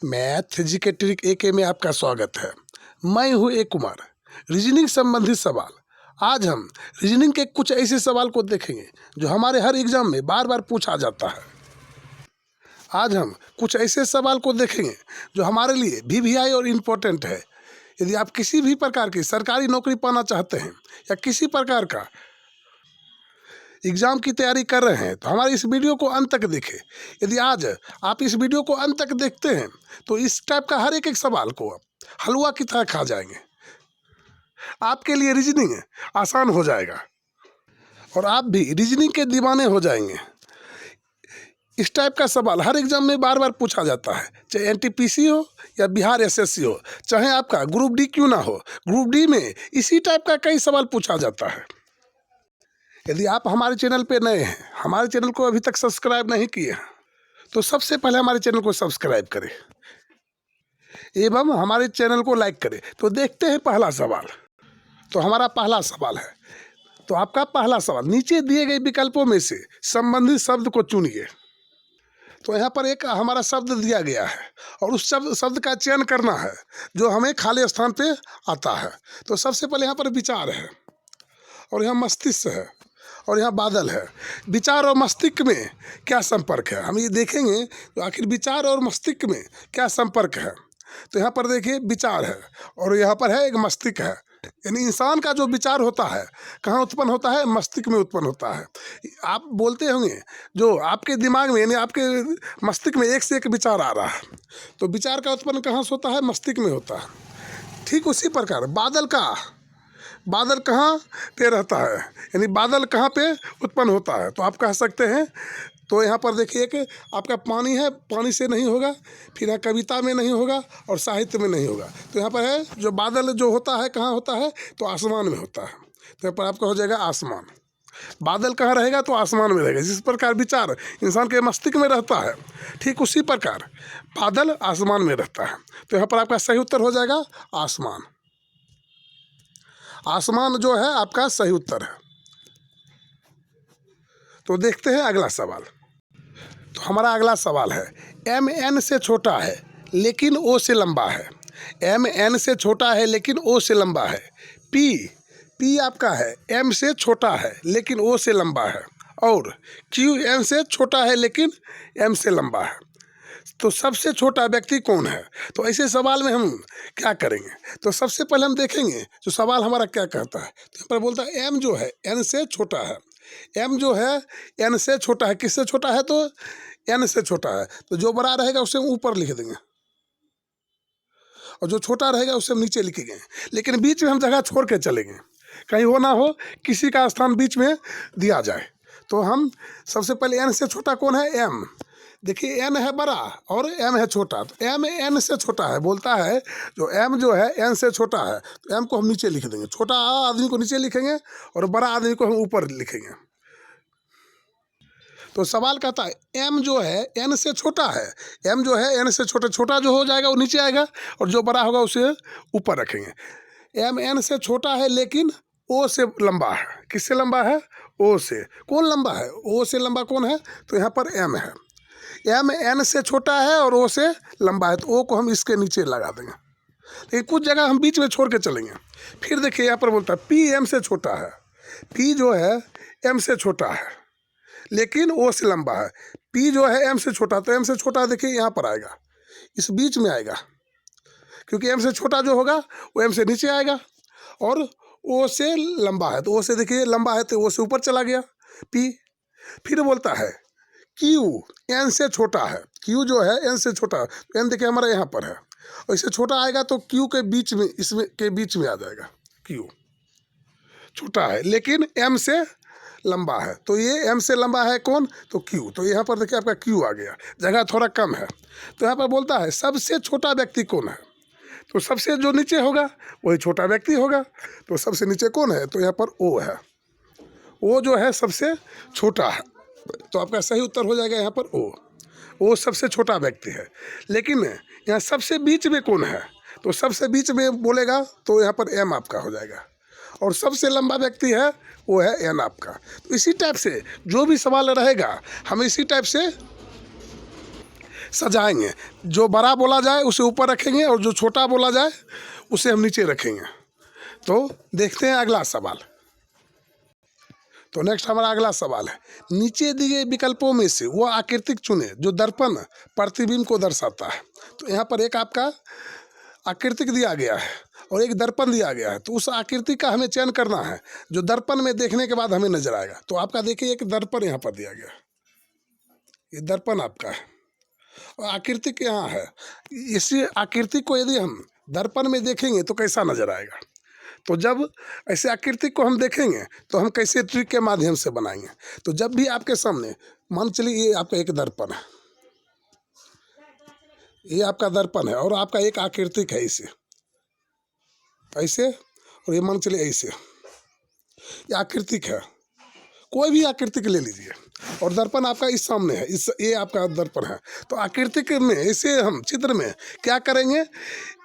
Math GK trick एके में आपका स्वागत है। मैं हूं ए कुमार। रीजनिंग संबंधित सवाल। आज हम रीजनिंग के कुछ ऐसे सवाल को देखेंगे जो हमारे हर एग्जाम में बार बार पूछा जाता है। आज हम कुछ ऐसे सवाल को देखेंगे जो हमारे लिए वीवीआई और इम्पोर्टेंट है। यदि आप किसी भी प्रकार की सरकारी नौकरी पाना चाहते हैं या किसी प्रकार का एग्ज़ाम की तैयारी कर रहे हैं तो हमारे इस वीडियो को अंत तक देखें। यदि आज आप इस वीडियो को अंत तक देखते हैं तो इस टाइप का हर एक सवाल को आप हलवा की तरह खा जाएंगे। आपके लिए रीजनिंग आसान हो जाएगा और आप भी रीजनिंग के दीवाने हो जाएंगे। इस टाइप का सवाल हर एग्जाम में बार बार पूछा जाता है, चाहे एनटीपीसी हो या बिहार एसएससी हो, चाहे आपका ग्रुप डी क्यों ना हो। ग्रुप डी में इसी टाइप का कई सवाल पूछा जाता है। यदि आप हमारे चैनल पे नए हैं, हमारे चैनल को अभी तक सब्सक्राइब नहीं किए हैं, तो सबसे पहले हमारे चैनल को सब्सक्राइब करें एवं हमारे चैनल को लाइक करें। तो देखते हैं पहला सवाल। तो हमारा पहला सवाल है, तो आपका पहला सवाल, नीचे दिए गए विकल्पों में से संबंधित शब्द को चुनिए। तो यहाँ पर एक हमारा शब्द दिया गया है और उस शब्द का चयन करना है जो हमें खाली स्थान पे आता है। तो सबसे पहले यहाँ पर विचार है और यहाँ मस्तिष्क है और यहाँ बादल है। विचार और मस्तिष्क में क्या संपर्क है, हम ये देखेंगे। तो आखिर विचार और मस्तिष्क में क्या संपर्क है। तो यहाँ पर देखिए विचार है और यहाँ पर है एक मस्तिष्क है। यानी इंसान का जो विचार होता है कहाँ उत्पन्न होता है, मस्तिष्क में उत्पन्न होता है। आप बोलते होंगे जो आपके दिमाग में यानी आपके मस्तिष्क में एक से एक विचार आ रहा है, तो विचार का उत्पन्न कहाँ से होता है, मस्तिष्क में होता है। ठीक उसी प्रकार बादल कहाँ पे रहता है, यानी बादल कहाँ पे उत्पन्न होता है। तो आप कह सकते हैं, तो यहाँ पर देखिए कि आपका पानी है, पानी से नहीं होगा, फिर यहाँ कविता में नहीं होगा और साहित्य में नहीं होगा। तो यहाँ पर है जो बादल जो होता है कहाँ होता है, तो आसमान में होता है। तो यहाँ पर आपका हो जाएगा आसमान। बादल कहाँ रहेगा, तो आसमान में रहेगा। जिस प्रकार विचार इंसान के मस्तिष्क में रहता है, ठीक उसी प्रकार बादल आसमान में रहता है। तो यहाँ पर आपका सही उत्तर हो जाएगा आसमान। आसमान जो है आपका सही उत्तर है। तो देखते हैं अगला सवाल। तो हमारा अगला सवाल है, एम एन से छोटा है लेकिन ओ से लंबा है। एम एन से छोटा है लेकिन ओ से लंबा है। पी आपका है एम से छोटा है लेकिन ओ से लंबा है। और क्यू एम से छोटा है लेकिन एम से लंबा है। तो सबसे छोटा व्यक्ति कौन है। तो ऐसे सवाल में हम क्या करेंगे, तो सबसे पहले हम देखेंगे जो सवाल हमारा क्या कहता है। तो यहाँ पर बोलता है एम जो है एन से छोटा है। एम जो है एन से छोटा है। किससे छोटा है, तो एन से छोटा है। तो जो बड़ा रहेगा उसे ऊपर लिख देंगे और जो छोटा रहेगा उसे हम नीचे लिखेंगे। लेकिन बीच में हम जगह छोड़ के चलेंगे, कहीं हो ना हो किसी का स्थान बीच में दिया जाए। तो हम सबसे पहले एन से छोटा कौन है, एम। देखिए एन है बड़ा और एम है छोटा। तो एम एन से छोटा है, बोलता है जो एम जो है एन से छोटा है। तो एम को हम नीचे लिख देंगे, छोटा आदमी को नीचे लिखेंगे और बड़ा आदमी को हम ऊपर लिखेंगे। तो सवाल कहता है एम जो है एन से छोटा है। एम जो है एन से छोटा, छोटा जो हो जाएगा वो नीचे आएगा और जो बड़ा होगा उसे ऊपर रखेंगे। एम एन से छोटा है लेकिन ओ से लंबा है। किससे लंबा है, ओ से। कौन लंबा है, ओ से लंबा कौन है, तो यहाँ पर एम है। एम एन से छोटा है और ओ से लंबा है, तो ओ को हम इसके नीचे लगा देंगे। लेकिन कुछ जगह हम बीच में छोड़ के चलेंगे। फिर देखिए यहाँ पर बोलता है पी एम से छोटा है। पी जो है एम से छोटा है लेकिन ओ से लंबा है। पी जो है एम से छोटा, तो एम से छोटा देखिए यहाँ पर आएगा, इस बीच में आएगा, क्योंकि एम से छोटा जो होगा वो एम से नीचे आएगा और ओ से लंबा है। तो ओ से देखिए लंबा है तो ओ से ऊपर चला गया पी। फिर बोलता है क्यू एन से छोटा है। क्यू जो है एन से छोटा है, तो एन देखिए हमारा यहाँ पर है और इससे छोटा आएगा तो क्यू के बीच में, इसमें के बीच में आ जाएगा। क्यू छोटा है लेकिन एम से लंबा है, तो ये एम से लंबा है कौन, तो क्यू। तो यहाँ पर देखिए आपका क्यू आ गया, जगह थोड़ा कम है। तो यहाँ पर बोलता है सबसे छोटा व्यक्ति कौन है। तो सबसे जो नीचे होगा वही छोटा व्यक्ति होगा। तो सबसे नीचे कौन है, तो यहाँ पर ओ है। ओ जो है सबसे छोटा है, तो आपका सही उत्तर हो जाएगा यहाँ पर ओ सबसे छोटा व्यक्ति है। लेकिन यहाँ सबसे बीच में कौन है, तो सबसे बीच में बोलेगा तो यहाँ पर एम आपका हो जाएगा। और सबसे लंबा व्यक्ति है वो है एन आपका। तो इसी टाइप से जो भी सवाल रहेगा हम इसी टाइप से सजाएंगे। जो बड़ा बोला जाए उसे ऊपर रखेंगे और जो छोटा बोला जाए उसे हम नीचे रखेंगे। तो देखते हैं अगला सवाल। तो नेक्स्ट हमारा अगला सवाल है, नीचे दिए गए विकल्पों में से वो आकृतिक चुने जो दर्पण प्रतिबिंब को दर्शाता है। तो यहाँ पर एक आपका आकृतिक दिया गया है और एक दर्पण दिया गया है। तो उस आकृति का हमें चयन करना है जो दर्पण में देखने के बाद हमें नजर आएगा। तो आपका देखिए एक दर्पण यहाँ पर दिया गया, ये दर्पण आपका है और आकृति यहाँ है। इसी आकृति को यदि हम दर्पण में देखेंगे तो कैसा नजर आएगा। तो जब ऐसे आकृति को हम देखेंगे तो हम कैसे ट्रिक के माध्यम से बनाएंगे। तो जब भी आपके सामने मान चलिए ये आपका एक दर्पण है, ये आपका दर्पण है और आपका एक आकृतिक है इसे ऐसे और ये मान चलिए ऐसे, ये आकृतिक है। कोई भी आकृतिक ले लीजिए और दर्पण आपका इस सामने है, इस ये आपका दर्पण है। तो आकृतिक में इसे हम चित्र में क्या करेंगे,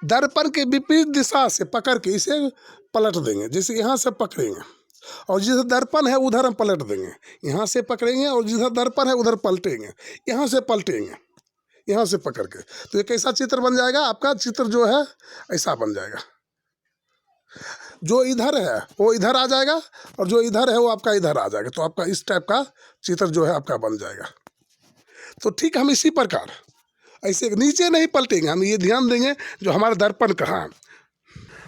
दर्पण के विपरीत दिशा से पकड़ के इसे पलट देंगे। जैसे यहाँ से पकड़ेंगे और जिधर दर्पण है उधर हम पलट देंगे, यहाँ से पकड़ेंगे और जिधर दर्पण है उधर पलटेंगे, यहाँ से पलटेंगे, यहाँ से पकड़ के। तो ये कैसा चित्र बन जाएगा, आपका चित्र जो है ऐसा बन जाएगा। जो इधर है वो इधर आ जाएगा और जो इधर है वो आपका इधर आ जाएगा। तो आपका इस टाइप का चित्र जो है आपका बन जाएगा। तो ठीक हम इसी प्रकार ऐसे नीचे नहीं पलटेंगे, हम ये ध्यान देंगे जो हमारा दर्पण कहाँ है,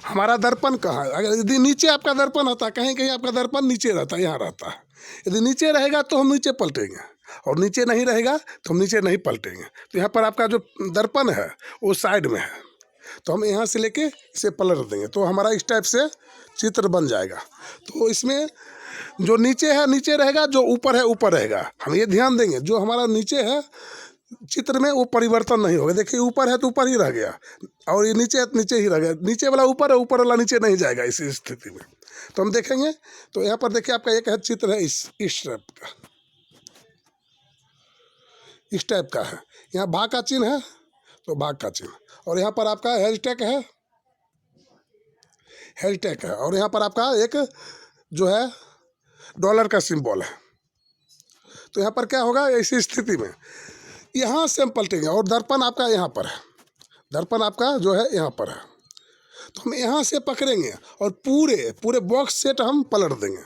हमारा दर्पण कहाँ है। अगर यदि नीचे आपका दर्पण होता, कहीं कहीं आपका दर्पण नीचे रहता है, यहाँ रहता है। यदि नीचे रहेगा तो हम नीचे पलटेंगे और नीचे नहीं रहेगा तो हम नीचे नहीं पलटेंगे। तो यहाँ पर आपका जो दर्पण है वो साइड में है, तो हम यहाँ से लेके इसे पलट देंगे तो हमारा इस टाइप से चित्र बन जाएगा। तो इसमें जो नीचे है नीचे रहेगा, जो ऊपर है ऊपर रहेगा। हम ये ध्यान देंगे जो हमारा नीचे है चित्र में वो परिवर्तन नहीं होगा। देखिए ऊपर है तो ऊपर ही रह गया और ये नीचे है तो नीचे ही रह गया, नीचे वाला ऊपर है ऊपर वाला नीचे नहीं जाएगा इस स्थिति में। तो हम देखेंगे तो यहाँ पर देखिए आपका एक है चित्र है इस टाइप का, इस टाइप का है। यहाँ भाग का चिन्ह है तो भाग का चिन्ह, और यहाँ पर आपका हैशटैग है, हैशटैग है, और यहाँ पर आपका एक जो है डॉलर का सिंबल है। तो यहाँ पर क्या होगा, ऐसी स्थिति में यहाँ से हम पलटेंगे और दर्पण आपका यहाँ पर है, दर्पण आपका जो है यहाँ पर है। तो हम यहाँ से पकड़ेंगे और पूरे पूरे बॉक्स सेट हम पलट देंगे।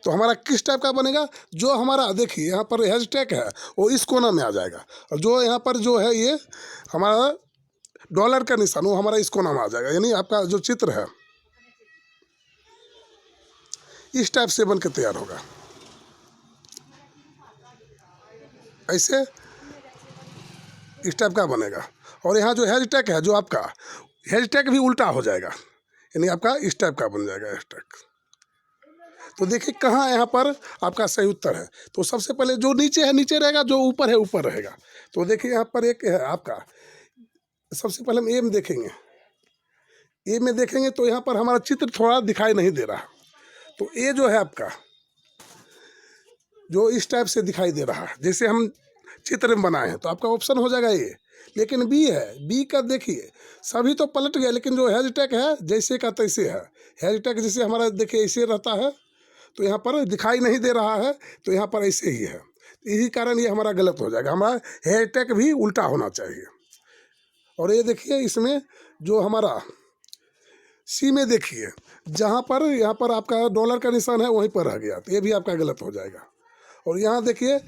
तो हमारा किस टाइप का बनेगा, जो हमारा देखिए यहाँ पर हैशटैग है वो इस कोना में आ जाएगा और जो यहाँ पर जो है ये हमारा डॉलर का निशान वो हमारा इस कोना में आ जाएगा। यानी आपका जो चित्र है इस टाइप से बन के तैयार होगा। ऐसे इस टाइप का बनेगा और यहाँ जो हैशटैग है, जो आपका हैशटैग भी उल्टा हो जाएगा, यानी आपका इस टाइप का बन जाएगा हैशटैग। तो देखिए कहाँ यहाँ पर आपका सही उत्तर है। तो सबसे पहले जो नीचे है नीचे रहेगा, जो ऊपर है ऊपर रहेगा। तो देखिए यहाँ पर एक है आपका, सबसे पहले हम ए में देखेंगे, ए में देखेंगे तो यहाँ पर हमारा चित्र थोड़ा दिखाई नहीं दे रहा। तो ए जो है आपका जो इस टाइप से दिखाई दे रहा है जैसे हम चित्र में बनाए हैं, तो आपका ऑप्शन हो जाएगा ए। लेकिन बी है, बी का देखिए सभी तो पलट गया, लेकिन जो हैशटैग है जैसे का तैसे है। हैशटैग जैसे हमारा देखिए ऐसे रहता है तो यहाँ पर दिखाई नहीं दे रहा है, तो यहाँ पर ऐसे ही है। यही कारण ये हमारा गलत हो जाएगा, हमारा हैशटैग भी उल्टा होना चाहिए। और ये देखिए इसमें जो हमारा सी में देखिए जहाँ पर यहाँ पर आपका डॉलर का निशान है वहीं पर रह गया, तो ये भी आपका गलत हो जाएगा। और यहाँ देखिए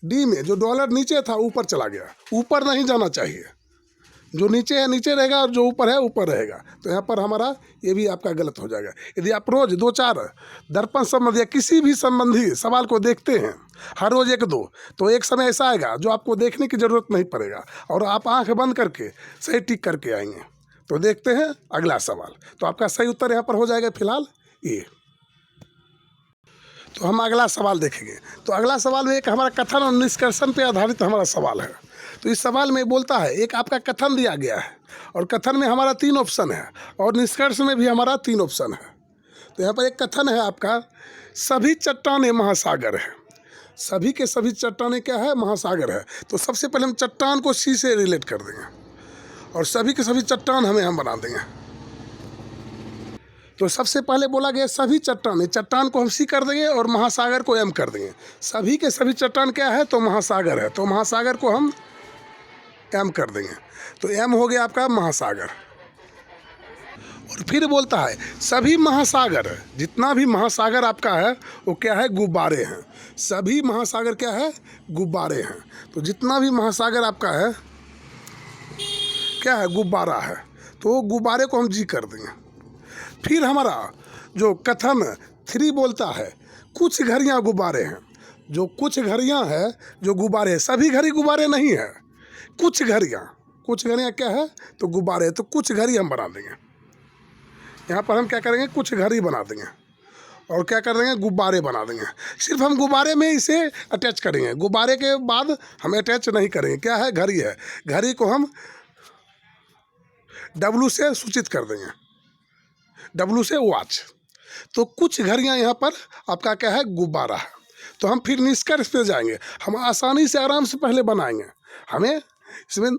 डी में जो डॉलर नीचे था ऊपर चला गया, ऊपर नहीं जाना चाहिए। जो नीचे है नीचे रहेगा और जो ऊपर है ऊपर रहेगा। तो यहाँ पर हमारा ये भी आपका गलत हो जाएगा। यदि आप रोज़ 2-4 दर्पण संबंधी या किसी भी संबंधी सवाल को देखते हैं, हर रोज़ 1-2, तो एक समय ऐसा आएगा जो आपको देखने की ज़रूरत नहीं पड़ेगा और आप आँख बंद करके सही टिक करके आएंगे। तो देखते हैं अगला सवाल। तो आपका सही उत्तर यहाँ पर हो जाएगा फिलहाल ये। तो हम अगला सवाल देखेंगे। तो अगला सवाल में एक हमारा कथन और निष्कर्षण पे आधारित हमारा सवाल है। तो इस सवाल में बोलता है, एक आपका कथन दिया गया है और कथन में हमारा 3 ऑप्शन है और निष्कर्ष में भी हमारा 3 ऑप्शन है। तो यहाँ पर एक कथन है आपका, सभी चट्टानें महासागर है। सभी के सभी चट्टानें क्या है, महासागर है। तो सबसे पहले हम चट्टान को सी से रिलेट कर देंगे और सभी के सभी चट्टान हम बना देंगे। तो सबसे पहले बोला गया सभी चट्टान, चट्टान को हम सी कर देंगे और महासागर को एम कर देंगे। सभी के सभी चट्टान क्या है, तो महासागर है। तो महासागर को हम एम कर देंगे, तो एम हो गया आपका महासागर। और फिर बोलता है सभी महासागर, जितना भी महासागर आपका है वो क्या है, गुब्बारे हैं। सभी महासागर क्या है, गुब्बारे हैं। तो जितना भी महासागर आपका है क्या है, गुब्बारा है, तो गुब्बारे को हम जी कर देंगे। फिर हमारा जो कथन 3 बोलता है कुछ घड़ियाँ गुब्बारे हैं। जो कुछ घड़ियाँ हैं जो गुब्बारे हैं, सभी घड़ी गुब्बारे नहीं है, कुछ घड़ियाँ क्या है, तो गुब्बारे। तो कुछ घड़ी हम बना देंगे, यहाँ पर हम क्या करेंगे, कुछ घड़ी बना देंगे और क्या कर देंगे, गुब्बारे बना देंगे। सिर्फ हम गुब्बारे में इसे अटैच करेंगे, गुब्बारे के बाद हम अटैच नहीं करेंगे। क्या है, घड़ी है, घड़ी को हम W से सूचित कर देंगे, W से वॉच। तो कुछ घड़ियाँ यहाँ पर आपका क्या है, गुब्बारा है। तो हम फिर निष्कर्ष पे जाएंगे, हम आसानी से आराम से पहले बनाएंगे हमें इसमें।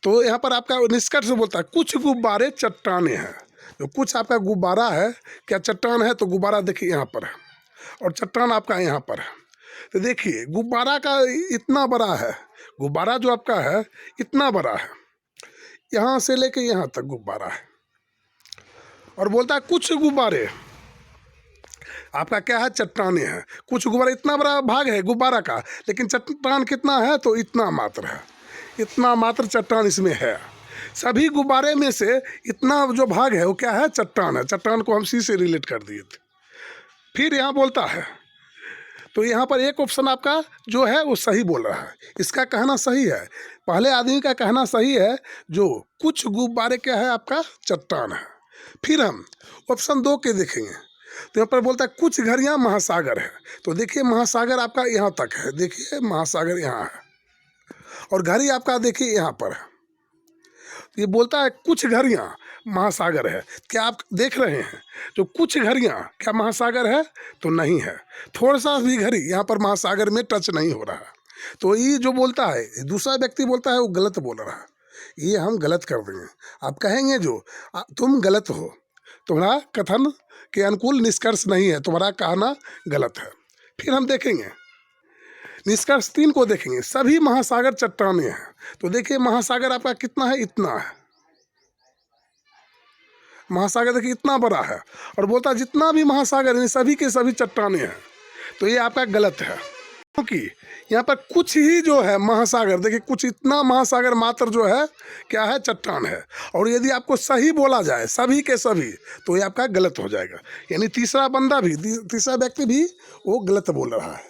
तो यहाँ पर आपका निष्कर्ष बोलता है कुछ गुब्बारे चट्टाने हैं। तो कुछ आपका गुब्बारा है, क्या चट्टान है, तो गुब्बारा देखिए यहाँ पर है और चट्टान आपका यहाँ पर है। तो देखिए गुब्बारा का इतना बड़ा है, गुब्बारा जो आपका है इतना बड़ा है, यहाँ से लेके यहाँ तक गुब्बारा है। और बोलता है कुछ गुब्बारे आपका क्या है, चट्टाने हैं। कुछ गुब्बारा, इतना बड़ा भाग है गुब्बारा का, लेकिन चट्टान कितना है, तो इतना मात्र है, इतना मात्र चट्टान इसमें है। सभी गुब्बारे में से इतना जो भाग है वो क्या है, चट्टान है। चट्टान को हम सी से रिलेट कर दिए थे। फिर यहाँ बोलता है, तो यहाँ पर एक ऑप्शन आपका जो है वो सही बोल रहा है, इसका कहना सही है, पहले आदमी का कहना सही है, जो कुछ गुब्बारे क्या है आपका, चट्टान है। फिर हम ऑप्शन 2 के देखेंगे, तो यहाँ पर बोलता है कुछ घड़ियाँ महासागर है। तो देखिए महासागर आपका यहाँ तक है, देखिए महासागर यहाँ है और घड़ी आपका देखिए यहाँ पर है। ये बोलता है कुछ घड़ियाँ महासागर है। क्या आप देख रहे हैं, जो कुछ घड़ियाँ क्या महासागर है, तो नहीं है। थोड़ा सा भी घड़ी यहाँ पर महासागर में टच नहीं हो रहा है। तो ये जो बोलता है, दूसरा व्यक्ति बोलता है वो गलत बोल रहा है, ये हम गलत कर देंगे। आप कहेंगे जो तुम गलत हो, तुम्हारा कथन के अनुकूल निष्कर्ष नहीं है, तुम्हारा कहना गलत है। फिर हम देखेंगे निष्कर्ष 3 को देखेंगे, सभी महासागर चट्टाने हैं। तो देखिए महासागर आपका कितना है, इतना है, महासागर देखिए इतना बड़ा है। और बोलता है जितना भी महासागर है सभी के सभी चट्टाने हैं। तो ये आपका गलत है, क्योंकि यहाँ पर कुछ ही जो है महासागर, देखिए कुछ इतना महासागर मात्र जो है क्या है, चट्टान है। और यदि आपको सही बोला जाए सभी के सभी, तो ये आपका गलत हो जाएगा। यानी तीसरा बंदा भी, तीसरा व्यक्ति भी वो गलत बोल रहा है,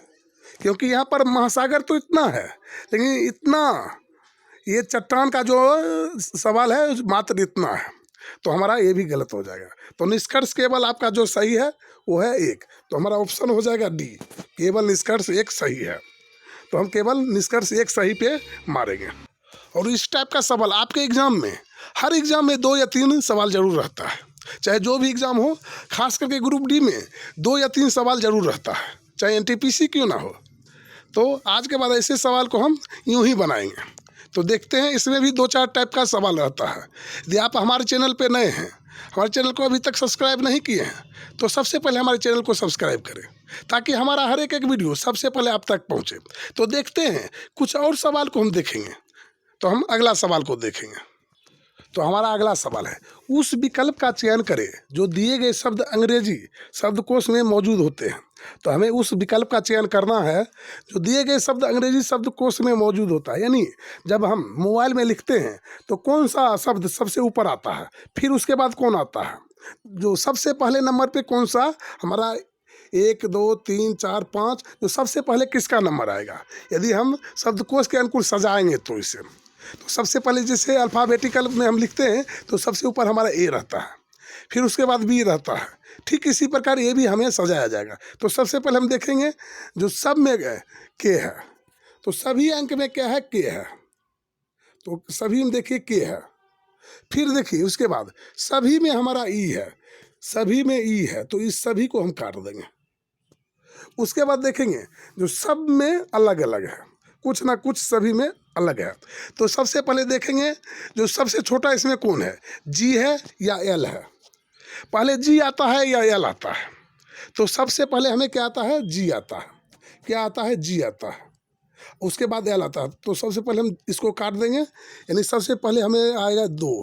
क्योंकि यहाँ पर महासागर तो इतना है, लेकिन इतना ये चट्टान का जो सवाल है मात्र इतना है, तो हमारा ये भी गलत हो जाएगा। तो निष्कर्ष केवल आपका जो सही है वो है 1, तो हमारा ऑप्शन हो जाएगा D, केवल निष्कर्ष 1 सही है। तो हम केवल निष्कर्ष 1 सही पे मारेंगे। और इस टाइप का सवाल आपके एग्जाम में, हर एग्जाम में 2 या 3 सवाल जरूर रहता है, चाहे जो भी एग्जाम हो, खास करके ग्रुप D में 2 या 3 सवाल जरूर रहता है, चाहे NTPC क्यों ना हो। तो आज के बाद ऐसे सवाल को हम यूं ही बनाएंगे। तो देखते हैं, इसमें भी 2-4 टाइप का सवाल रहता है। यदि आप हमारे चैनल पे नए हैं, हमारे चैनल को अभी तक सब्सक्राइब नहीं किए हैं, तो सबसे पहले हमारे चैनल को सब्सक्राइब करें, ताकि हमारा हर एक वीडियो सबसे पहले आप तक पहुंचे। तो देखते हैं कुछ और सवाल को हम देखेंगे। तो हम अगला सवाल को देखेंगे। तो हमारा अगला सवाल है, उस विकल्प का चयन करें जो दिए गए शब्द अंग्रेजी शब्दकोश में मौजूद होते हैं। तो हमें उस विकल्प का चयन करना है जो दिए गए शब्द अंग्रेजी शब्दकोश में मौजूद होता है। यानी जब हम मोबाइल में लिखते हैं तो कौन सा शब्द सबसे ऊपर आता है, फिर उसके बाद कौन आता है, जो सबसे पहले नंबर पे कौन सा हमारा 1 2 3 4 5, जो सबसे पहले किसका नंबर आएगा। यदि हम शब्दकोश के अनुकूल सजाएंगे तो इसे, तो सबसे पहले जैसे अल्फ़ाबेटिकल में हम लिखते हैं तो सबसे ऊपर हमारा A रहता है, फिर उसके बाद B रहता है। ठीक इसी प्रकार ये भी हमें सजाया जाएगा। तो सबसे पहले हम देखेंगे जो सब में K है, तो सभी अंक में क्या है, K है, तो सभी में देखिए K है। फिर देखिए उसके बाद सभी में हमारा E है, सभी में E है, तो इस सभी को हम काट देंगे। उसके बाद देखेंगे जो सब में अलग अलग है, कुछ ना कुछ सभी में अलग है। तो सबसे पहले देखेंगे जो सबसे छोटा इसमें कौन है, G है या L है। पहले G आता है या L आता है, तो सबसे पहले हमें क्या आता है, G आता है। क्या आता है, G आता है। उसके बाद एल आता है। तो सबसे पहले हम इसको काट देंगे, यानी सबसे पहले हमें आएगा 2,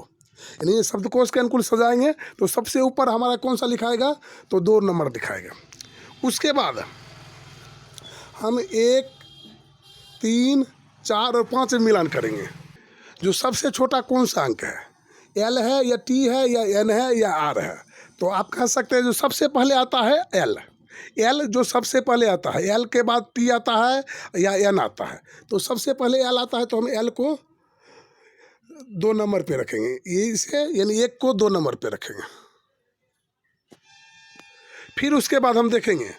यानी ये शब्दकोश के अनुकूल सजाएंगे तो सबसे ऊपर हमारा कौन सा लिखाएगा, तो 2 नंबर दिखाएगा। उसके बाद हम 1, 3, 4 और 5 मिलान करेंगे। जो सबसे छोटा कौन सा अंक है, एल है या टी है या एन है या आर है, तो आप कह सकते हैं जो सबसे पहले आता है एल। एल जो सबसे पहले आता है, एल के बाद टी आता है या एन आता है, तो सबसे पहले एल आता है तो हम एल को 2 नंबर पे रखेंगे, ये इसे यानी 1 को 2 नंबर पे रखेंगे। फिर उसके बाद हम देखेंगे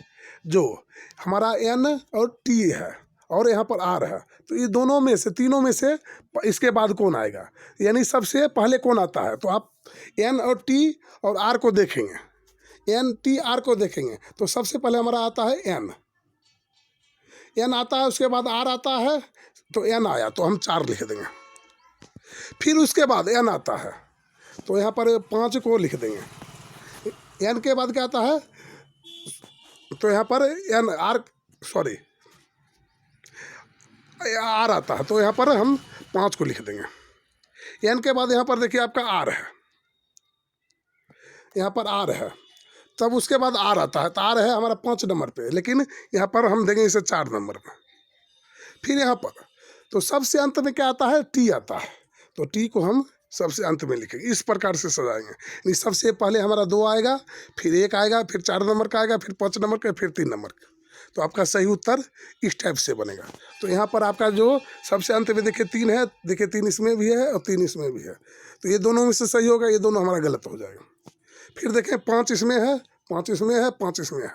जो हमारा एन और टी है और यहाँ पर आर है, तो ये दोनों में से, तीनों में से इसके बाद कौन आएगा, यानी सबसे पहले कौन आता है। तो आप एन और टी और आर को देखेंगे, एन टी आर को देखेंगे तो सबसे पहले हमारा आता है एन, एन आता है, उसके बाद आर आता है, तो एन आया तो हम 4 लिख देंगे। फिर उसके बाद एन आता है तो यहाँ पर 5 को लिख देंगे। एन के बाद क्या आता है, तो यहाँ पर एन आर सॉरी आर आता है, तो यहाँ पर हम 5 को लिख देंगे। एन के बाद यहाँ पर देखिए आपका आर है, यहाँ पर आर है, तब उसके बाद आर आता है, तो आर है हमारा 5 नंबर पे, लेकिन यहाँ पर हम देंगे इसे 4 नंबर पे। फिर यहाँ पर तो सबसे अंत में क्या आता है, टी आता है, तो टी को हम सबसे अंत में लिखेंगे। इस प्रकार से सजाएंगे, यानी सबसे पहले हमारा 2 आएगा, फिर 1 आएगा, फिर 4 नंबर का आएगा, फिर 5 नंबर का, फिर 3 नंबर का। तो आपका सही उत्तर इस टाइप से बनेगा। तो यहाँ पर आपका जो सबसे अंत में देखिए 3 है, देखिए 3 इसमें भी है और 3 इसमें भी है, तो ये दोनों में से सही होगा, ये दोनों हमारा गलत हो जाएगा। फिर देखें 5 इसमें है, 5 इसमें है, 5 इसमें है,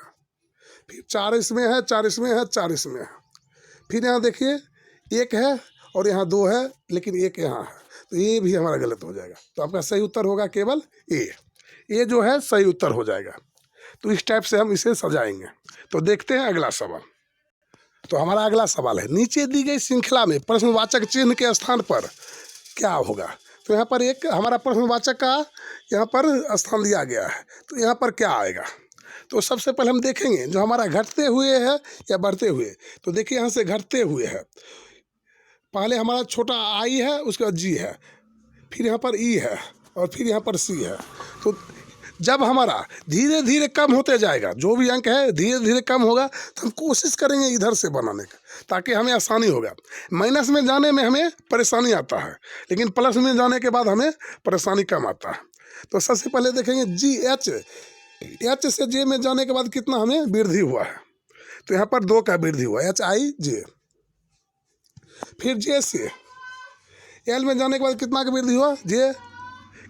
फिर 4 इसमें है, 4 इसमें है, 4 इसमें है। फिर यहाँ देखिए 1 है और यहाँ 2 है, लेकिन 1 यहाँ है, तो ये भी हमारा गलत हो जाएगा। तो आपका सही उत्तर होगा केवल ए जो है सही उत्तर हो जाएगा। तो इस टाइप से हम इसे सजाएंगे। तो देखते हैं अगला सवाल। तो हमारा अगला सवाल है, नीचे दी गई श्रृंखला में प्रश्नवाचक चिन्ह के स्थान पर क्या होगा। तो यहाँ पर एक हमारा प्रश्नवाचक का यहाँ पर स्थान दिया गया है, तो यहाँ पर क्या आएगा। तो सबसे पहले हम देखेंगे जो हमारा घटते हुए है या बढ़ते हुए। तो देखिए यहाँ से घटते हुए है, पहले हमारा छोटा आई है, उसके बाद जी है, फिर यहाँ पर ई है और फिर यहाँ पर सी है। तो जब हमारा धीरे धीरे कम होते जाएगा, जो भी अंक है धीरे धीरे कम होगा, तो हम कोशिश करेंगे इधर से बनाने का, ताकि हमें आसानी होगा। माइनस में जाने में हमें परेशानी आता है, लेकिन प्लस में जाने के बाद हमें परेशानी कम आता है। तो सबसे पहले देखेंगे जी एच से जे में जाने के बाद कितना हमें वृद्धि हुआ है। तो यहाँ पर 2 का वृद्धि हुआ, एच आई जे। फिर जे से एल में जाने के बाद कितना का वृद्धि हुआ, जे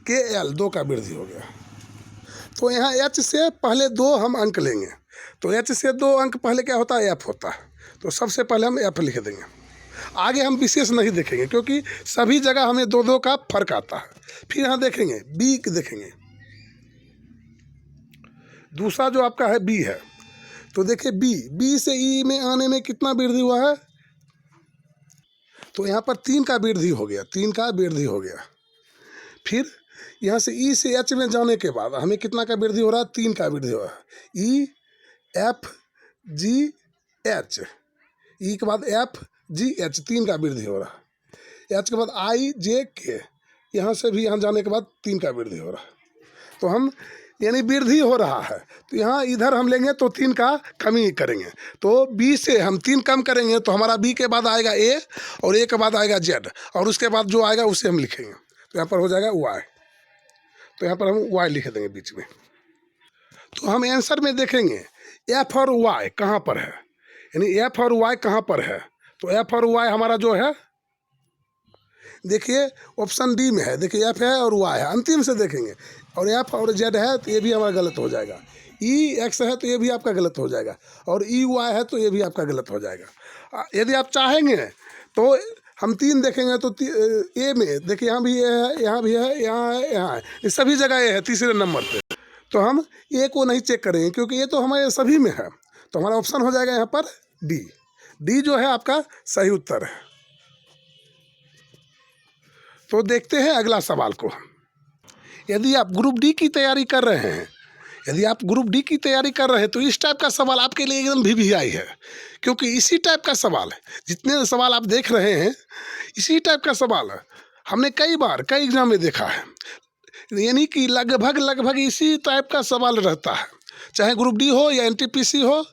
के एल, 2 का वृद्धि हो गया। तो यहाँ एच से पहले 2 हम अंक लेंगे, तो एच से 2 अंक पहले क्या होता है, एफ होता है, तो सबसे पहले हम एफ लिख देंगे। आगे हम विशेष नहीं देखेंगे, क्योंकि सभी जगह हमें 2-2 का फर्क आता है। फिर यहाँ देखेंगे बी देखेंगे, दूसरा जो आपका है बी है, तो देखिए बी से ई में आने में कितना वृद्धि हुआ है, तो यहाँ पर 3 का वृद्धि हो गया, 3 का वृद्धि हो गया। फिर यहाँ से ई से एच में जाने के बाद हमें कितना का वृद्धि हो रहा है, 3 का वृद्धि हो रहा है। ई एफ जी एच, ई के बाद एफ जी एच, 3 का वृद्धि हो रहा है। एच के बाद आई जे के, यहाँ से भी यहाँ जाने के बाद 3 का वृद्धि हो रहा है। तो हम यानी वृद्धि हो रहा है, तो यहाँ इधर हम लेंगे तो 3 का कमी करेंगे। तो बी से हम 3 कम करेंगे, तो हमारा बी के बाद आएगा ए और ए के बाद आएगा जेड, और उसके बाद जो आएगा उसे हम लिखेंगे। तो यहाँ पर हो जाएगा वाई, तो यहाँ पर हम वाई लिख देंगे बीच में। तो हम आंसर में देखेंगे एफ और वाई कहाँ पर है, यानी एफ और वाई कहाँ पर है। तो एफ और वाई हमारा जो है देखिए ऑप्शन डी में है, देखिए एफ है और वाई है, अंतिम से देखेंगे। और एफ और जेड है तो ये भी हमारा गलत हो जाएगा। ई एक्स है तो ये भी आपका गलत हो जाएगा, और ई वाई है तो ये भी आपका गलत हो जाएगा। यदि आप चाहेंगे तो हम 3 देखेंगे, तो ए में देखिए यहाँ भी ए है, यहाँ भी है, यहाँ है, यहाँ है, ये सभी जगह ए है 3रे नंबर पे। तो हम ए को नहीं चेक करेंगे, क्योंकि ये तो हमारे सभी में है, तो हमारा ऑप्शन हो जाएगा यहाँ पर डी जो है आपका सही उत्तर है। तो देखते हैं अगला सवाल को। यदि आप ग्रुप डी की तैयारी कर रहे हैं, यदि आप ग्रुप डी की तैयारी कर रहे हैं तो इस टाइप का सवाल आपके लिए एकदम VVI है, क्योंकि इसी टाइप का सवाल है। जितने सवाल आप देख रहे हैं इसी टाइप का सवाल है, हमने कई बार कई एग्जाम में देखा है। यानी कि लगभग इसी टाइप का सवाल रहता है, चाहे ग्रुप डी हो या NTPC हो,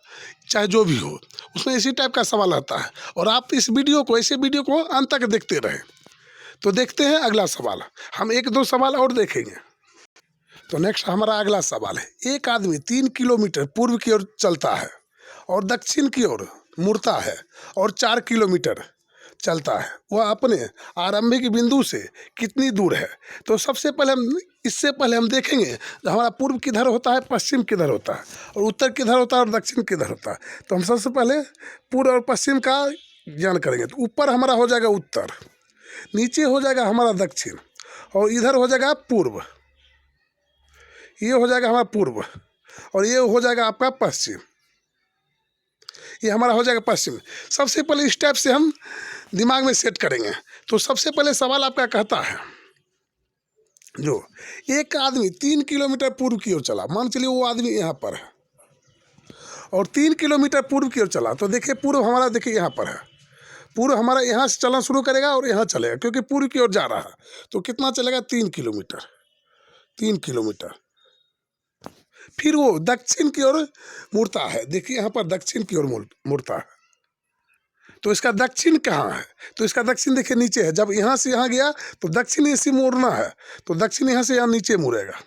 चाहे जो भी हो, उसमें इसी टाइप का सवाल आता है। और आप इस वीडियो को, ऐसे वीडियो को अंत तक देखते रहें। तो देखते हैं अगला सवाल, हम 1-2 सवाल और देखेंगे। तो नेक्स्ट हमारा अगला सवाल है, एक आदमी 3 किलोमीटर पूर्व की ओर चलता है और दक्षिण की ओर मुड़ता है और 4 किलोमीटर चलता है, वह अपने आरंभिक बिंदु से कितनी दूर है? तो सबसे पहले इससे पहले हम देखेंगे हमारा पूर्व किधर होता है, पश्चिम किधर होता है, और उत्तर किधर होता है और दक्षिण किधर होता है। तो हम सबसे पहले पूर्व और पश्चिम का ज्ञान करेंगे। तो ऊपर हमारा हो जाएगा उत्तर, नीचे हो जाएगा हमारा दक्षिण, और इधर हो जाएगा पूर्व। ये हो जाएगा हमारा पूर्व, और ये हो जाएगा आपका पश्चिम। ये हमारा हो जाएगा पश्चिम। सबसे पहले इस टाइप से हम दिमाग में सेट करेंगे। तो सबसे पहले सवाल आपका कहता है, जो एक आदमी 3 किलोमीटर पूर्व की ओर चला, मान चलिए वो आदमी यहाँ पर है और 3 किलोमीटर पूर्व की ओर चला। तो देखिए पूर्व हमारा, देखिए यहाँ पर है, पूर्व हमारा यहाँ से चलना शुरू करेगा और यहाँ चलेगा, क्योंकि पूर्व की ओर जा रहा है। तो कितना चलेगा? 3 किलोमीटर। 3 किलोमीटर। फिर वो दक्षिण की ओर मुड़ता है, देखिए यहाँ पर दक्षिण की ओर मुड़ता है। तो इसका दक्षिण कहाँ है? तो इसका दक्षिण देखिए नीचे है। जब यहाँ से यहाँ गया तो दक्षिण ऐसे मोड़ना है, तो दक्षिण यहाँ से यहाँ नीचे मुड़ेगा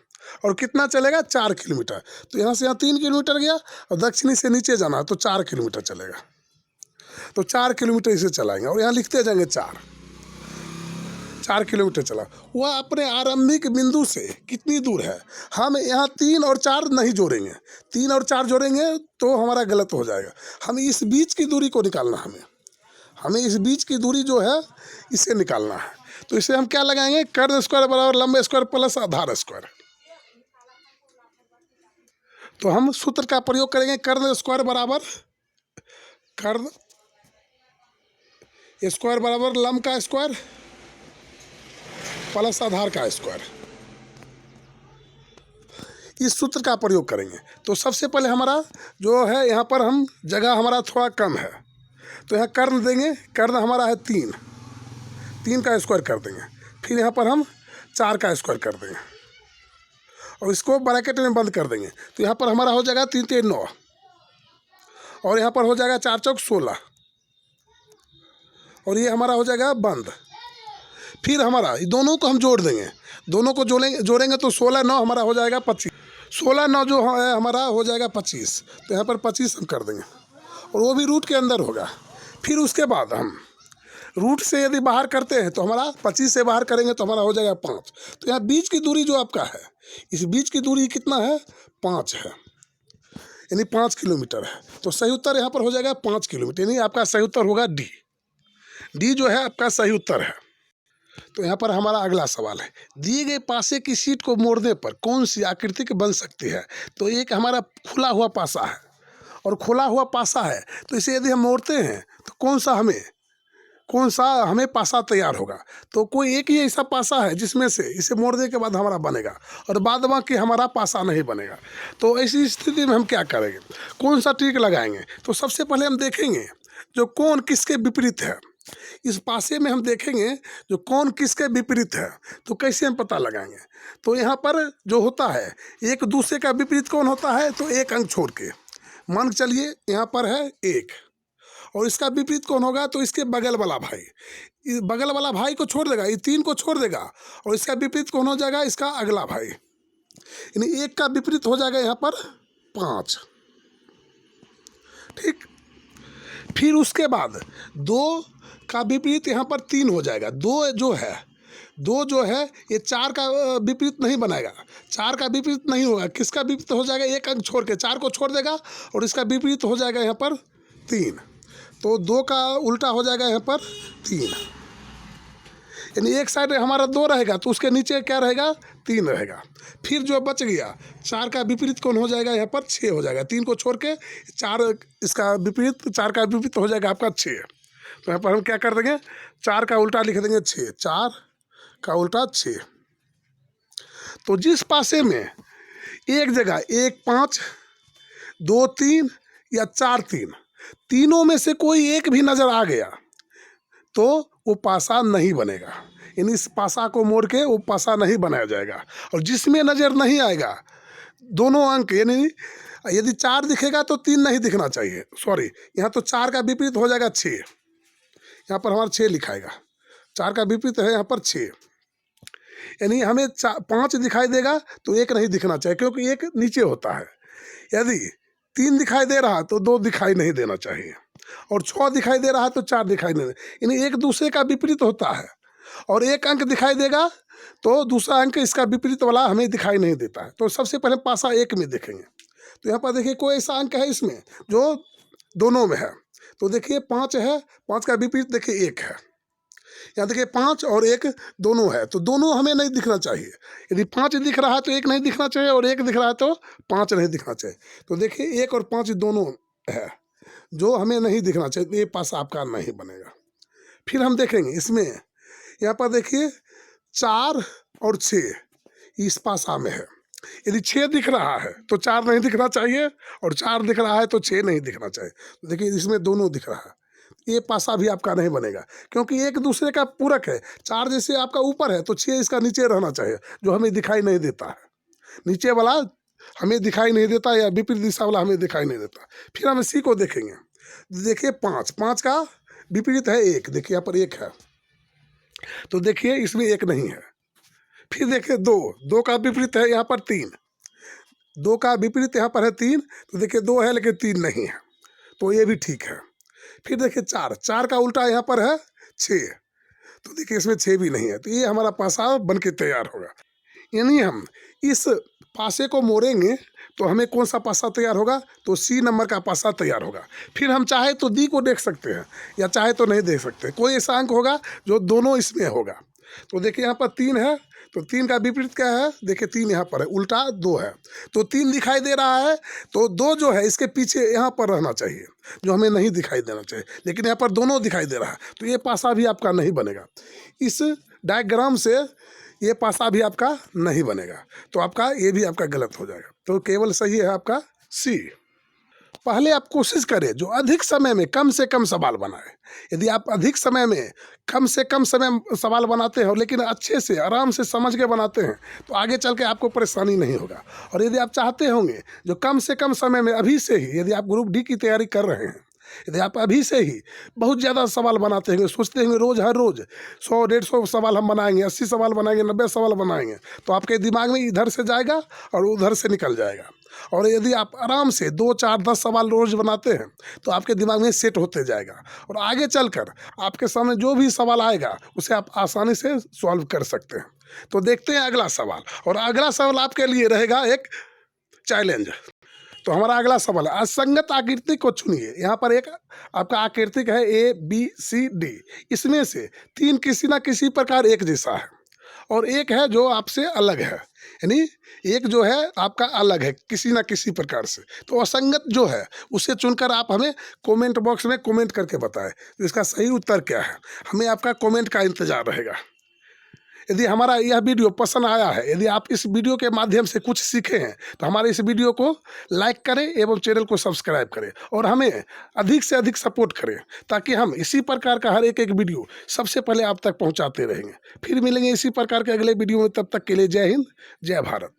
और कितना चलेगा? 4 किलोमीटर। तो यहाँ से यहाँ 3 किलोमीटर गया और दक्षिणी से नीचे जाना है तो 4 किलोमीटर चलेगा। तो 4 किलोमीटर इसे चलाएंगे और यहाँ लिखते जाएंगे 4 किलोमीटर चला। वह अपने आरंभिक बिंदु से कितनी दूर है? हम यहाँ 3 और 4 नहीं जोड़ेंगे, 3 और 4 जोड़ेंगे तो हमारा गलत हो जाएगा। हमें इस बीच की दूरी को निकालना, हमें इस बीच की दूरी जो है इसे निकालना है। तो इसे हम क्या लगाएंगे? कर्ण स्क्वायर बराबर लंब स्क्वायर प्लस आधार स्क्वायर। तो हम सूत्र का प्रयोग करेंगे, कर्ण स्क्वायर बराबर लंब का स्क्वायर प्लस आधार का स्क्वायर। इस सूत्र का प्रयोग करेंगे। तो सबसे पहले हमारा जो है, यहाँ पर हम जगह हमारा थोड़ा कम है, तो यहाँ कर्ण देंगे। कर्ण हमारा है 3 का स्क्वायर कर देंगे। फिर यहाँ पर हम 4 का स्क्वायर कर देंगे और इसको ब्रैकेट में बंद कर देंगे। तो यहाँ पर हमारा हो जाएगा 3 3 9 और यहाँ पर हो जाएगा 4 चौक 16 और ये हमारा हो जाएगा बंद। फिर हमारा दोनों को हम जोड़ देंगे, दोनों को जोड़ेंगे तो 16 9 हमारा हो जाएगा 25। 16 9 जो है हमारा हो जाएगा 25। तो यहाँ पर 25 हम कर देंगे और वो भी रूट के अंदर होगा। फिर उसके बाद हम रूट से यदि बाहर करते हैं तो हमारा 25 से बाहर करेंगे तो हमारा हो जाएगा 5। तो यहाँ बीच की दूरी जो आपका है, इस बीच की दूरी कितना है? 5 है, यानी 5 किलोमीटर है। तो सही उत्तर यहाँ पर हो जाएगा 5 किलोमीटर, यानी आपका सही उत्तर होगा डी जो है आपका सही उत्तर है। तो यहाँ पर हमारा अगला सवाल है, दिए गए पासे की सीट को मोड़ने पर कौन सी आकृति बन सकती है? तो एक हमारा खुला हुआ पासा है और खुला हुआ पासा है, तो इसे यदि हम मोड़ते हैं तो कौन सा हमें पासा तैयार होगा? तो कोई एक ही ऐसा पासा है जिसमें से इसे मोड़ने के बाद हमारा बनेगा और बाद बाकी हमारा पासा नहीं बनेगा। तो ऐसी स्थिति में हम क्या करेंगे? कौन सा ट्रिक लगाएंगे? तो सबसे पहले हम देखेंगे जो कोण किसके विपरीत है। इस पासे में हम देखेंगे जो कोण किसके विपरीत है। तो कैसे हम पता लगाएंगे? तो यहाँ पर जो होता है, एक दूसरे का विपरीत कौन होता है? तो एक अंक छोड़ के मान चलिए यहाँ पर है 1 और इसका विपरीत कौन होगा? तो इसके बगल वाला भाई, इस बगल वाला भाई को छोड़ देगा, ये 3 को छोड़ देगा और इसका विपरीत कौन हो जाएगा? इसका अगला भाई, यानी 1 का विपरीत हो जाएगा यहाँ पर 5। ठीक। फिर उसके बाद 2 का विपरीत यहाँ पर 3 हो जाएगा। 2 जो है ये 4 का विपरीत नहीं बनाएगा, 4 का विपरीत नहीं होगा। किसका विपरीत हो जाएगा? एक अंक छोड़ के 4 को छोड़ देगा और इसका विपरीत हो जाएगा यहाँ पर 3। तो 2 का उल्टा हो जाएगा यहाँ पर 3, यानी एक साइड हमारा 2 रहेगा तो उसके नीचे क्या रहेगा? 3 रहेगा। फिर जो बच गया 4 का विपरीत कौन हो जाएगा? यहाँ पर 6 हो जाएगा। 3 को छोड़ के 4 इसका विपरीत, 4 का विपरीत हो जाएगा आपका 6। तो यहाँ पर हम क्या कर देंगे? 4 का उल्टा लिख देंगे 6, 4 का उल्टा 6। तो जिस पासे में एक जगह 1 5 2 3 या 4 3, तीनों में से कोई एक भी नज़र आ गया तो वो पासा नहीं बनेगा। यानी इस पासा को मोड़ के वो पासा नहीं बनाया जाएगा। और जिसमें नज़र नहीं आएगा दोनों अंक, यानी यदि 4 दिखेगा तो 3 नहीं दिखना चाहिए, सॉरी, यहाँ तो 4 का विपरीत हो जाएगा 6, यहाँ पर हमारा 6 लिखाएगा, 4 का विपरीत है यहाँ पर 6, यानी हमें 5 दिखाई देगा तो 1 नहीं दिखना चाहिए, क्योंकि 1 नीचे होता है। यदि 3 दिखाई दे रहा तो 2 दिखाई नहीं देना चाहिए, और 6 दिखाई दे रहा तो 4 दिखाई नहीं, यानी एक दूसरे का विपरीत होता है। और एक अंक दिखाई देगा तो दूसरा अंक इसका विपरीत वाला हमें दिखाई नहीं देता है। तो सबसे पहले पासा 1 में देखेंगे, तो यहाँ पर देखिए कोई ऐसा अंक है इसमें जो दोनों में है, तो देखिए 5 है, 5 का विपरीत देखिए 1 है, यहाँ देखिए 5 और 1 दोनों है, तो दोनों हमें नहीं दिखना चाहिए। यदि 5 दिख रहा है तो 1 नहीं दिखना चाहिए, और 1 दिख रहा है तो 5 नहीं दिखना चाहिए। तो देखिए 1 और 5 दोनों है जो हमें नहीं दिखना चाहिए, तो ये पासा आपका नहीं बनेगा। फिर हम देखेंगे इसमें, यहाँ पर देखिए 4 और 6 इस पासा में है। यदि 6 दिख रहा है तो 4 नहीं दिखना चाहिए, और 4 दिख रहा है तो 6 नहीं दिखना चाहिए। तो देखिए इसमें दोनों दिख रहा है, ये पासा भी आपका नहीं बनेगा, क्योंकि एक दूसरे का पूरक है। 4 जैसे आपका ऊपर है तो 6 इसका नीचे रहना चाहिए, जो हमें दिखाई नहीं देता है। नीचे वाला हमें दिखाई नहीं देता, या विपरीत दिशा वाला हमें दिखाई नहीं देता। फिर हम सी को देखेंगे, देखिए 5 का विपरीत है 1, देखिए यहाँ पर 1 है, तो देखिए इसमें 1 नहीं है। फिर देखिए 2 का विपरीत है यहाँ पर 3, 2 का विपरीत यहाँ पर है 3, तो देखिए 2 है लेकिन 3 नहीं है, तो ये भी ठीक है। फिर देखिए 4 का उल्टा यहाँ पर है 6, तो देखिए इसमें 6 भी नहीं है, तो ये हमारा पासा बन के तैयार होगा। यानी हम इस पासे को मोड़ेंगे तो हमें कौन सा पासा तैयार होगा, तो सी नंबर का पासा तैयार होगा। फिर हम चाहे तो डी को देख सकते हैं, या चाहे तो नहीं देख सकते, कोई ऐसा अंक होगा जो दोनों इसमें होगा। तो देखिए यहाँ पर 3 है, तो 3 का विपरीत क्या है, देखिए 3 यहाँ पर है, उल्टा 2 है, तो 3 दिखाई दे रहा है, तो 2 जो है इसके पीछे यहाँ पर रहना चाहिए, जो हमें नहीं दिखाई देना चाहिए, लेकिन यहाँ पर दोनों दिखाई दे रहा है, तो ये पासा भी आपका नहीं बनेगा। इस डायग्राम से ये पासा भी आपका नहीं बनेगा, तो आपका ये भी आपका गलत हो जाएगा। तो केवल सही है आपका सी। पहले आप कोशिश करें जो अधिक समय में कम से कम सवाल बनाए। यदि आप अधिक समय में कम से कम समय सवाल बनाते हो, लेकिन अच्छे से आराम से समझ के बनाते हैं, तो आगे चल के आपको परेशानी नहीं होगा। और यदि आप चाहते होंगे जो कम से कम समय में अभी से ही, यदि आप ग्रुप डी की तैयारी कर रहे हैं, यदि आप अभी से ही बहुत ज़्यादा सवाल बनाते होंगे, सोचते होंगे रोज़ हर रोज़ 100-150 सवाल हम बनाएंगे, 80 सवाल बनाएंगे, 90 सवाल बनाएंगे, तो आपके दिमाग में इधर से जाएगा और उधर से निकल जाएगा। और यदि आप आराम से 2 4 10 सवाल रोज़ बनाते हैं, तो आपके दिमाग में सेट होते जाएगा, और आगे चलकर आपके सामने जो भी सवाल आएगा उसे आप आसानी से सॉल्व कर सकते हैं। तो देखते हैं अगला सवाल, और अगला सवाल आपके लिए रहेगा एक चैलेंज। तो हमारा अगला सवाल है, असंगत आकृति को चुनिए। यहाँ पर एक आपका आकृतिक है ABCD, इसमें से 3 किसी ना किसी प्रकार एक जैसा है, और एक है जो आपसे अलग है, यानी एक जो है आपका अलग है किसी ना किसी प्रकार से। तो असंगत जो है उसे चुनकर आप हमें कमेंट बॉक्स में कमेंट करके बताएं तो इसका सही उत्तर क्या है। हमें आपका कमेंट का इंतज़ार रहेगा। यदि हमारा यह वीडियो पसंद आया है, यदि आप इस वीडियो के माध्यम से कुछ सीखे हैं, तो हमारे इस वीडियो को लाइक करें एवं चैनल को सब्सक्राइब करें, और हमें अधिक से अधिक सपोर्ट करें, ताकि हम इसी प्रकार का हर एक वीडियो सबसे पहले आप तक पहुंचाते रहेंगे। फिर मिलेंगे इसी प्रकार के अगले वीडियो में, तब तक के लिए जय हिंद, जय भारत।